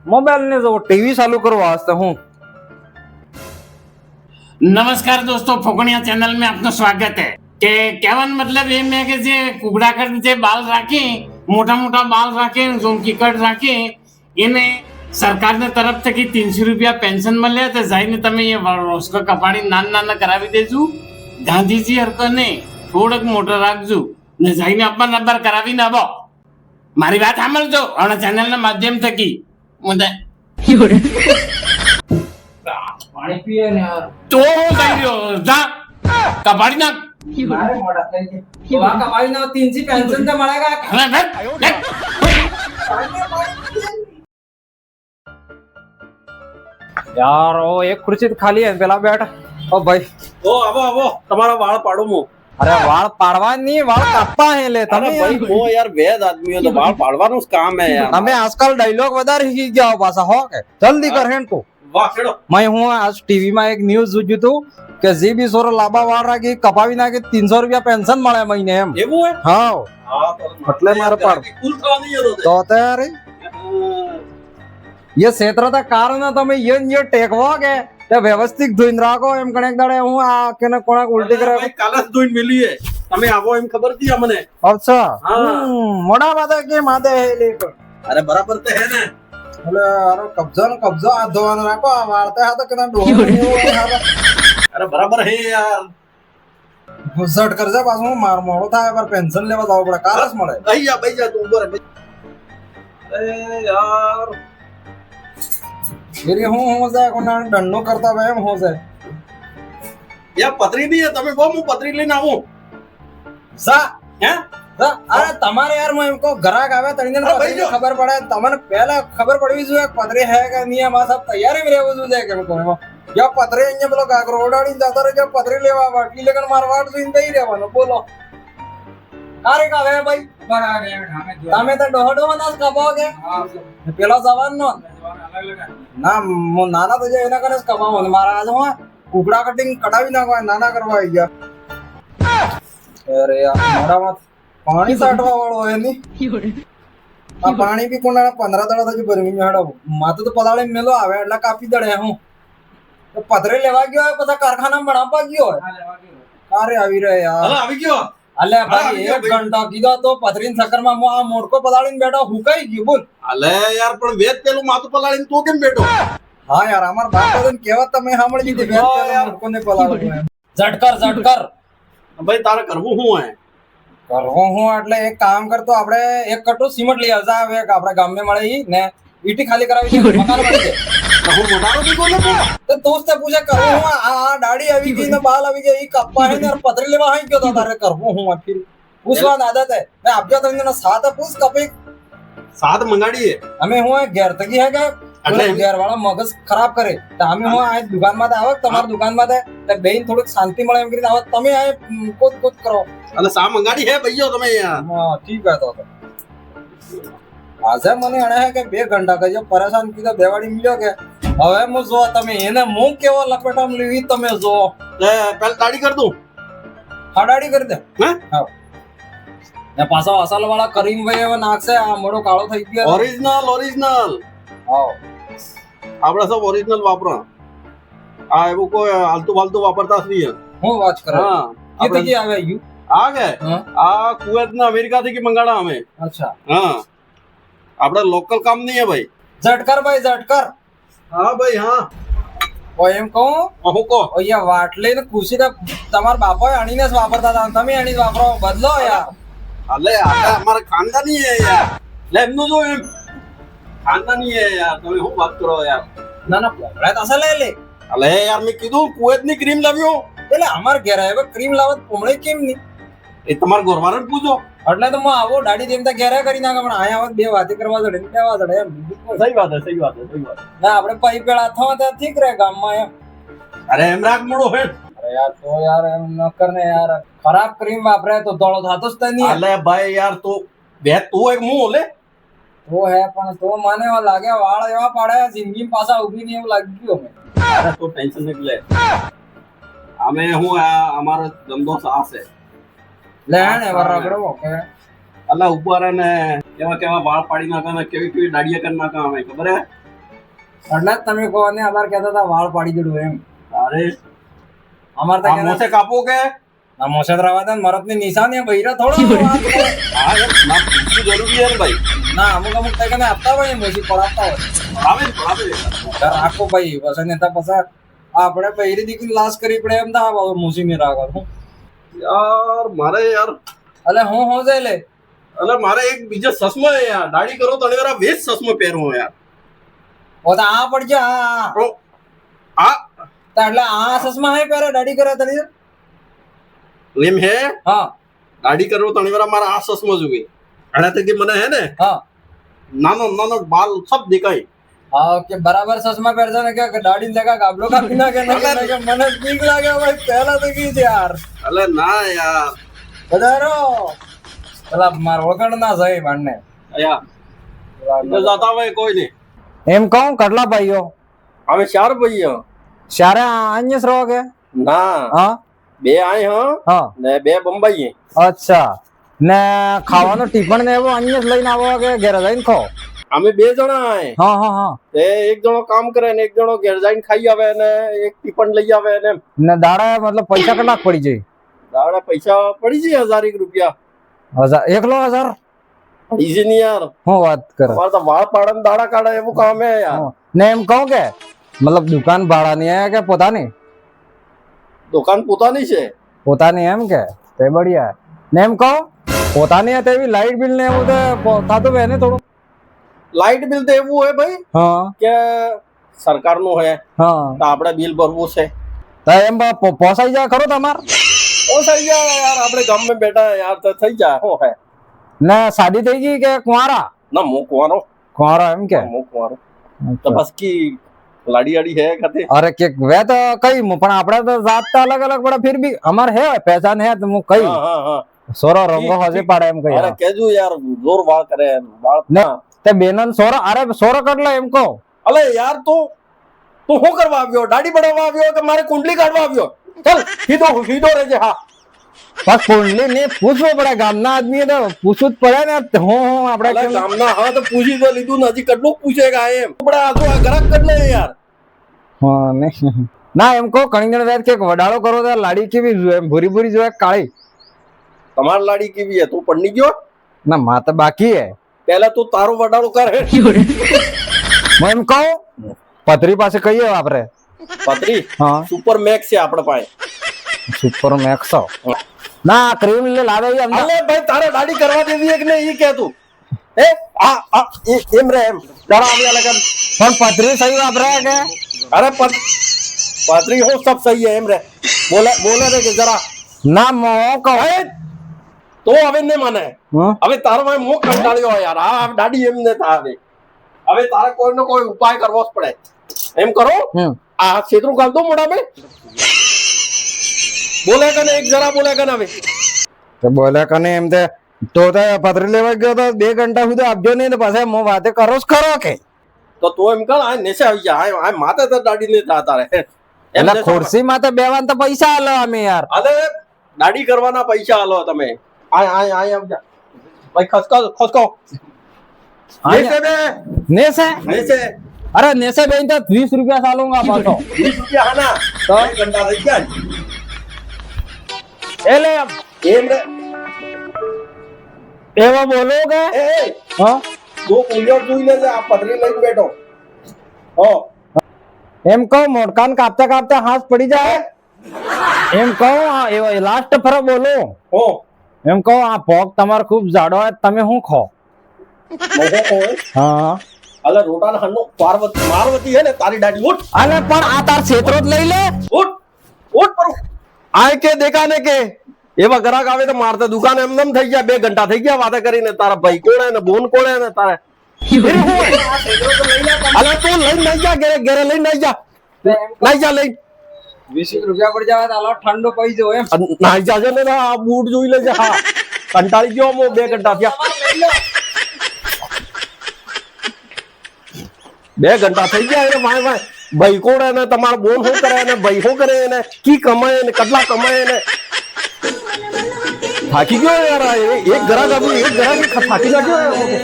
Mobile ने जो TV चालू करो वास्ते हूँ। નમસ્કાર દોસ્તો, ફોકણિયા ચેનલ में આપનું સ્વાગત है। કે કહેવાનો મતલબ એમ છે કે જે કુબડાકર જે બાલ રાખી મોટા મોટા બાલ રાખે ઝુમકી કટ રાખે એને સરકારની તરફ થકી 300 રૂપિયા પેન્શન મળે તો જઈને તમે એ રોસકો કપાડી નાના કરાવી દેજો। ગાંધીજી હરકને થોડોક મોટો રાખજો ને જઈને અબ્બર કરાવીને આવો। મારી વાત સાંભળજો અને ચેનલના માધ્યમ થકી મને पानी पिए ने यार। તો હું કહી રહ્યો જા કપાડી નાખ। मारे मोड़ा થઈ ગઈ। તો આ કમાઈ ના 300 પેન્શન તો મળેગા। હવે બેઠ यार ओ एक कुर्सी तो खाली है, पेला बैठ। ओ भाई ઓ આવો તમારા વાળ પાડું હું। अरे वाल पाड़वा नहीं, वाल कापा है ले અરે ભાઈ હું યાર વેદ આદમીઓ તો વાળ પાડવાનું જ કામ હે યાર। તમે આજકાલ ડાયલોગ વધારે શીખી ગયા હો પાછા હો કે જલ્દી કર હેન તું। વાહ ખેડો मैं हूँ आज टीवी में एक न्यूज જોયું તું કે જે બી સોરો લાંબા વાળ રાખી કપાવી નાખે 300 રૂપિયા પેન્શન મળે મહિને એમ। એવું હે? હા હા તો એટલે મારે પાડ કુલ થવાની હતો તો તૈયારી ये क्षेत्र था कारण તમે ये ટેકવો કે તે વ્યવસ્થિત ધોઈને રાખો એમ કણેક દાડે હું આ કેને કોણા ઉલટી કરે। ભાઈ કાલે જ ધોઈને મેલી હે। તમે આવો એમ ખબર હતી અમને। અચ્છા હા। મોડા માથે કે માથે હે લે અરે બરાબર તો હે ને। એટલે આરો કબજો આ ધોવાનો રાખો આ વાળતે હા તો કેના ડોહો અરે બરાબર હે યાર। ઘુસટ કરજે પાછું માર મોડો થાય પર પેન્શન લેવા જવું પડે કારસ મળે। ભાઈ જા તું ઉભો રહે। અરે યાર मेरी हूं जाए कोना डंडो करता वे हो जाए યાર પતરી બી હે। તમે બહુ હું પતરી લઈને આવું सा હે। अरे તમારે યાર मैं इनको ग्राहक आवे तने अरे भाई जो- खबर पड़े તમને પહેલા ખબર પડવી જોઈએ પતરી હે કે નહીં એમાં सब तैयारी में રહેવું જોઈએ કે કોનો या પતરી અહીંયા પેલો ગાગરો ઓડાડીને જતો રહે જો પતરી લેવા વાટલી લગન મારવાડ જોઈને દઈ રહેવાનો બોલો કારે કાવે ભાઈ તમે તો ડોહડો નાસ કપાઓગે પેલો જવાન નો ના નાના તો જે એના કરે કપાવો મારા આજ હું કુકડા કટિંગ કટાવી નાખવા નાના કરવા આવી ગયા। અરે યાર મોઢામાં પાણી સાટવા વાળો હોય ની આ પાણી બી કોના 15 દડા થયું ભરવી મેડો માથે તો પલાળે મેલો આવે એટલે કાપી દડે હું તો પતરે લેવા ગયો હોય પછી કારખાનામાં બનાવવા ગયો હોય કારે આવી રહે યાર। હવે આવી ગયો। અલે આવી ભાઈ ગયો 1 ઘંટા કીધો તો પથરીન સકરમાં હું આ મોડકો પલાળીને બેઠો હુકાઈ ગયું બોલ। અલે યાર પણ વેદ પેલું માથું પલાળીને તું કેમ બેઠો? હા યાર અમાર બાપ દાદાને કહેવત તમે સાંભળી લીધી વેદ પેલો મોડકોને પલાળો એમ। ઝટકર ભાઈ તારે કરવું શું હે? કરવું હું એટલે એક કામ કરતો આપણે એક કટો સિમેન્ટ લઈ આવજા હવે આપણા ગામમાં મળે ઈ ને ઈટી ખાલી કરાવી દે મકાન બની જાય। હું મોટાનો બી બોલું છું। તો દોસ્તે પૂછે કરવું હું આ દાઢી આવી ગઈ ને બાલ આવી ગયા ઈ કપ્પા હે ને યાર પતરી લેવા આવી ગયો તો તારે કરવું હું આખી પૂછવા આદત હે મેં આપજો તમને સાથ પૂછ કપી સાત મંગાડીએ અમે હું ઘેર તકી હે કે એટલે ઘેર વાળા મગજ ખરાબ કરે તો અમે હું આ દુકાન માં આવે તમારી દુકાન માં તો બેન થોડીક શાંતિ મળે એમ કરીને આવે તમે આ કોત કરો। એટલે સા મંગાડી હે ભઈઓ તમે યાર। હા ઠીક હે તો આજે મને અણે હે કે 2 ઘંટા કજો પરેશાન કીધો દેવાડી મળ્યો કે હવે હું જો તમે એને હું કેવો લપેટામ લેવી તમે જો પેલ દાડી કર દઉં। હાડાડી કરી દે હે? હા ને પાછો અસલ વાળા કરીમભાઈ હવે નાખશે આ મોડો કાળો થઈ ગયો। ઓરિજિનલ હા આપણે સબ ઓરિજિનલ વાપરો। આ એવું કોઈ આલતુ ફાલતુ વાપરતા જ નહીં। હું વાત કરે હા કીધું કે આવે યુ આ કે હા આ કુવેત ના અમેરિકા થી મંગાડા અમે। અચ્છા હા આપણે લોકલ કામ નહીં હે ભાઈ। ઝટકર ભાઈ ઝટકર હા ભાઈ હા ઓ એમ કહું હું કહો અહીંયા વાટલી ને ખુશી ને તમારા બાપા અણીને જ વાપરતા હતા તમે અણી વાપરો બદલો યાર। અલે આ અમારે ખાનદાની હે યાર। લે એમનું જો એમ ખાનદાની હે યાર। તમે શું વાત કરો યાર? ના ના પોપડા તો અસલ લે અલે યાર મેં કીધું કુવેત ની ક્રીમ લાવ્યો એટલે અમાર ઘેર આવે ક્રીમ લાવત પોમળે કેમ નહીં એ તમારા ગોરવારે જ પૂછો। એટલે તો હું આવો દાડી તેમ તો ઘેરે કરી નાખે પણ આયા આવત બે વાતે કરવા જડે ને કેવા જડે એમ બીજું કોઈ. સહી વાત હે સહી વાત હે સહી વાત હે। ના આપણે પૈ પેલા થવા તો ઠીક રહે ગામમાં એમ। અરે એમ રાખ મોડો હે। અરે યાર તો યાર એમ ન કરને યાર ખરાબ ક્રીમ વાપરે તો ધોળો થાતો જ નહીં। અલે ભાઈ યાર તો બે તું એક મું લે તો હે પણ તો મને એવા લાગે વાળ એવા પાડે જિંદગી પાછા ઉભી નહીં એવું લાગી ગયું અમે। અરે તો ટેન્શન નહીં લે। અમે હું આ અમારો ધંધો સાસ છે। લે ને વાર રગડો કે અલા ઉપર ને કેવા કેવા વાળ પાડી નાખે ને કેવી કેવી દાડિયા કરી નાખે અમે ખબર હે? એટલે જ તમે કહો ને અમારે કહેતા હતા વાળ પાડી દેડું એમ. અરે અમારે તો આ કહેતા મોસે કાપો કે આ મોસદ રાવા દે મરદની નિશાની એ બૈરા થોડો વાત કરે. હા યાર ના પૂછવું જરૂરી છે ને ભાઈ. ના અમુક તકે આપતા હોય મોસી પડાવતા હોય આવે રાખો ભાઈ બસ ને તો પછી આપણે બૈરી દીકરી લાશ કરી પડે એમ ના મોસી મેં રાખો હું યાર મારે યાર એટલે હું જાય લે એટલે મારે એક બીજો ચશ્મો છે યાર દાઢી કરો તો વાર વેચ ચશ્મો પહેરવો યાર ઓ તો આ પડજો હા તો આ તો એટલે આ સસમા હે પહેરે દાઢી કરે તને એમ હે હા દાઢી કરવો તો વાર મારા આ ચશ્મો જોવે અને તે કે મને હે ને હા નાનો નાનો બાલ સબ દેખાય હા ઓકે બરાબર સસમા પહેરજો ને કે દાઢી જગા ગાબડો કાપી નાખે ને કે મને બીક લાગે ભાઈ પહેલા તો કી યાર અલે ના યાર બધારો પેલા માર ઓળખણ ના જાય ભાણને અયા તો જાતા હોય કોઈ નહીં એમ કહું કેટલા ભાઈઓ અમે ચાર ભાઈઓ ચારે આન્યસ રહો કે ના હા બે આય હા ને બે બંબાઈ અચ્છા ને ખાવાનું ટિફિન ને એવું અન્યસ લઈને આવો કે ઘરે જઈને ખો અમે બે જણા આય હા હા હા એક જણો કામ કરે ને એક જણો ઘેર જઈને ખાઈ આવે ને એક ટિફિન લઈ આવે ને ને દાડા મતલબ પૈસા કેટલા પડી જાય દાડા પૈસા પડી જાય 1000 રૂપિયા એકલો 1000 ઈઝી નહીં યાર હું વાત કરે અમારે તો વાળ પાડે ને દાડા કાઢે એવું કામ હે યાર ને એમ કહું કે મતલબ દુકાન ભાડાની હે કે પોતાની દુકાન પોતાની છે પોતાની એમ કે તે બઢિયા ને એમ કહું પોતાની હતી એવી લાઇટ બિલ ને એવું તો થતું હોય ને થોડું લાઇટ બિલ તો એવું હોય ભાઈ હા કે સરકારનું હે હા તો આપણે બિલ ભરવું છે તો એમ પોસાઈ જાય ખરું તમાર ઓ થઈ જાય યાર આપણે ગામમાં બેઠા યાર તો થઈ જાય શું હે ને શાદી થઈ ગઈ કે કુંવારા ના મૂકવાનો કુંવારા એમ કે મૂકવાનો તો બસ કી લાડી આડી હે ખાતે અરે કે વે તો કઈ પણ આપણે તો જાત તો અલગ અલગ પડે ફિર બી અમાર હે પહેચાન હે તો હું કઈ હા હા હા સોરો રંગો હજે પાડે એમ કઈ અરે કેજો યાર જોર વાળ કરે વાળ ને તે બેનન સોરો અરે સોરો કેટલા એમ કહો અલે યાર તું શું કરવા આવ્યો દાઢી બનાવવા આવ્યો કે મારે કુંડલી કાઢવા આવ્યો ચાલ સીધો રહેજે હા બસ કુંડલી ને પૂછવું પડે ગામના આદમી તો પૂછવું જ પડે ને હું આપણે ગામના હા તો પૂછી તો લીધું ને હજી કેટલું પૂછેગા એમ આપણે આ ગ્રાહક કર લે યાર હા ને ના એમ કહો કણીગણ વેદ કે વડાળો કરો તો લાડી કેવી જોઈએ એમ ભૂરી ભૂરી જોઈએ કાળી તમારી લાડી કેવી હે તું પડી ગયો ના માં તો બાકી હે પહેલા તું તારું વડાળો કર હું એમ કહું પથરી પાસે કહીએ આપણે પતરી હા સુપર મેક્સ છે આપણે પાસે સુપર મેક્સ ના ક્રીમ લે લાવે અમને અલે ભાઈ તારે દાઢી કરવા દેવી છે કે નહીં ઈ કે તું એ આ એમ રે એમ તારા આવ્યા લગન પણ પથરી સહી વાપરે કે અરે પતરી હો સબ સહી હે એમ રે બોલે રે કે જરા ના મો કહો તો હવે ને મને હવે તારો ભાઈ મુખ કંટાળ્યો યાર આ દાઢી એમ ને થાવે હવે તારે કોઈનો કોઈ ઉપાય કરવો જ પડે એમ કરો આ છેતરું કાઢ દો મોઢા મે બોલે કને એક જરા બોલે કને હવે તો બોલે કને એમ તે તો પથરી લેવા ગયો તો 2 ઘંટા સુધી આપજો નહીં ને પછી મો વાતે કરો જ ખરો કે તો તું એમ કર આ નેસે આવી જા આ માથે તો દાઢી ને થા તારે એટલે ખુરશી માથે બેવાન તો પૈસા આલો અમે યાર અરે દાઢી કરવાના પૈસા આલો તમે આ આવજા ભાઈ ખસકો નેસે બે નેસે અરે નેસે બેન તો 20 રૂપિયા સાલુંગા પાછો 20 રૂપિયા હાના તો ઘંટા થઈ ગયા એટલે એમ રે એવા બોલો કે હા દો કુલિયર જોઈ લેજે આ પથરી લઈને બેઠો હો એમ કહું મોટકાન કાપતા કાપતા હાથ પડી જાય એમ કહું એવો લાસ્ટ ફરો બોલો હો એમ કહું આ ભોગ તમારે ખૂબ જાડો હોય તમે શું ખો હા અલે રોટાના હન્નો મારવતી હે ને તારી દાઢી ઉઠ અલે પણ આ તાર ક્ષેત્રો જ લઈ લે ઉઠ પર આય કે દેખા ને કે એવા ગ્રાહક આવે તો મારતે દુકાન એમ થઈ ગયા 2 ઘંટા થઈ ગયા વાતે કરીને તારા ભાઈ કોણે ને બોન કોણે ને તારે અલે તું લઈ નહીં જા ઘરે લઈ નહીં જા લઈ 20 રૂપિયા પડી જાય તો ઠંડો પડી જો એમ નાઈ જાજે ને આ બૂટ જોઈ લેજે હા કંટાળી ગયો મો 2 ઘંટા થયા 2 ઘંટા થઈ ગયા એટલે ભાઈ કોણે ને તમારા બોન શું કરે ને ભાઈ શું કરે ને કી કમાય ને કેટલા કમાય ને થાકી ગયો યાર એક ગ્રાહક થાકી નાખ્યો